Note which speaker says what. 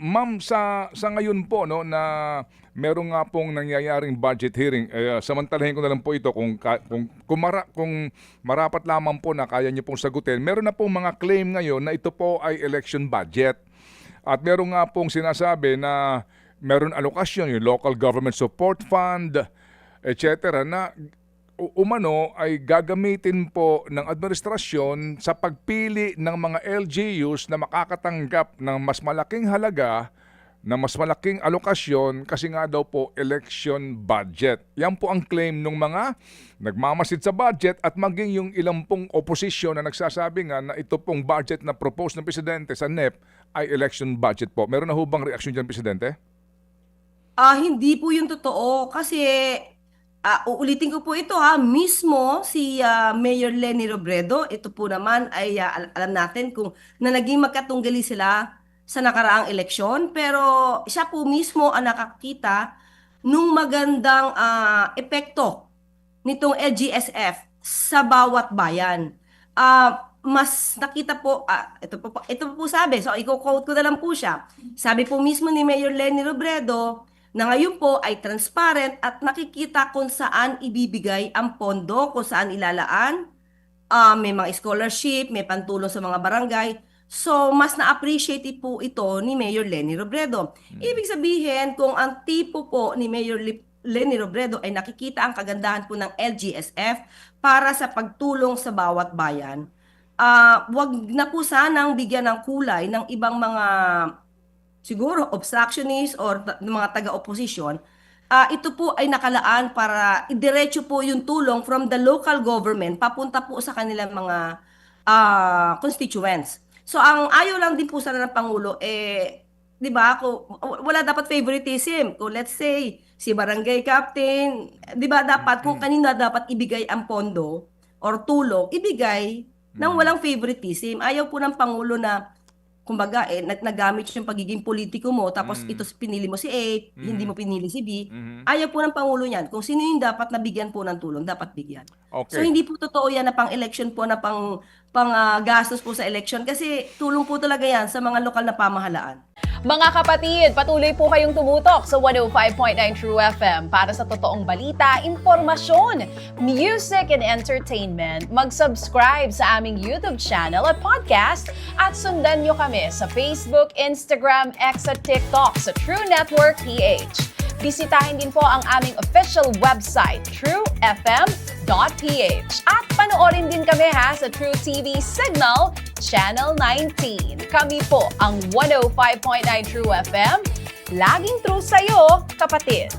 Speaker 1: ma'am, sa ngayon po, no, na meron nga pong nangyayaring budget hearing, samantalahin ko na lang po ito kung marapat lamang po na kaya niyo pong sagutin. Meron na pong mga claim ngayon na ito po ay election budget. At meron nga pong sinasabi na meron alokasyon, yung Local Government Support Fund, etc., na umano ay gagamitin po ng administrasyon sa pagpili ng mga LGUs na makakatanggap ng mas malaking halaga, ng mas malaking alokasyon kasi nga daw po election budget. Yan po ang claim ng mga nagmamasid sa budget at maging yung ilang pong oposisyon na nagsasabi nga na ito pong budget na propose ng Presidente sa NEP ay election budget po. Meron na ho bang reaksyon dyan, Presidente?
Speaker 2: Hindi po yung totoo kasi uulitin ko po ito mismo si Mayor Leni Robredo, ito po naman ay alam natin kung na naging magkatunggali sila sa nakaraang eleksyon, pero siya po mismo ang nakakita nung magandang epekto nitong LGSF sa bawat bayan. Mas nakita po, ito po sabi, so i-quote ko na lang po siya. Sabi po mismo ni Mayor Leni Robredo, na ngayon po ay transparent at nakikita kung saan ibibigay ang pondo, kung saan ilalaan. May mga scholarship, may pantulong sa mga barangay. So, mas na-appreciate po ito ni Mayor Leni Robredo. Ibig sabihin, kung ang tipo po ni Mayor Leni Robredo ay nakikita ang kagandahan po ng LGSF para sa pagtulong sa bawat bayan, wag na po sanang bigyan ng kulay ng ibang mga siguro obstructionist or mga taga-oposisyon. Ito po ay nakalaan para idiretso po yung tulong from the local government papunta po sa kanilang mga constituents. So ang ayaw lang din po sana ng Pangulo, 'di ba, wala dapat favoritism. Kung let's say si barangay captain, 'di ba, dapat kung kanina dapat ibigay ang pondo or tulong, ibigay nang walang favoritism. Ayaw po ng Pangulo na kumbaga, nagamit yung pagiging politiko mo, tapos ito pinili mo si A, hindi mo pinili si B. Ayaw po ng Pangulo niyan. Kung sino yung dapat nabigyan po ng tulong, dapat bigyan.
Speaker 1: Okay.
Speaker 2: So, hindi po totoo yan na pang-election po, na gastos po sa election. Kasi tulong po talaga yan sa mga lokal na pamahalaan.
Speaker 3: Mga kapatid, patuloy po kayong tumutok sa 105.9 True FM para sa totoong balita, impormasyon, music, and entertainment. Mag-subscribe sa aming YouTube channel at podcast at sundan nyo kami sa Facebook, Instagram, X at TikTok sa True Network PH. Bisitahin din po ang aming official website, truefm.ph. At panoorin din kami sa True TV Signal, Channel 19. Kami po ang 105.9 True FM. Laging true sa'yo, kapatid.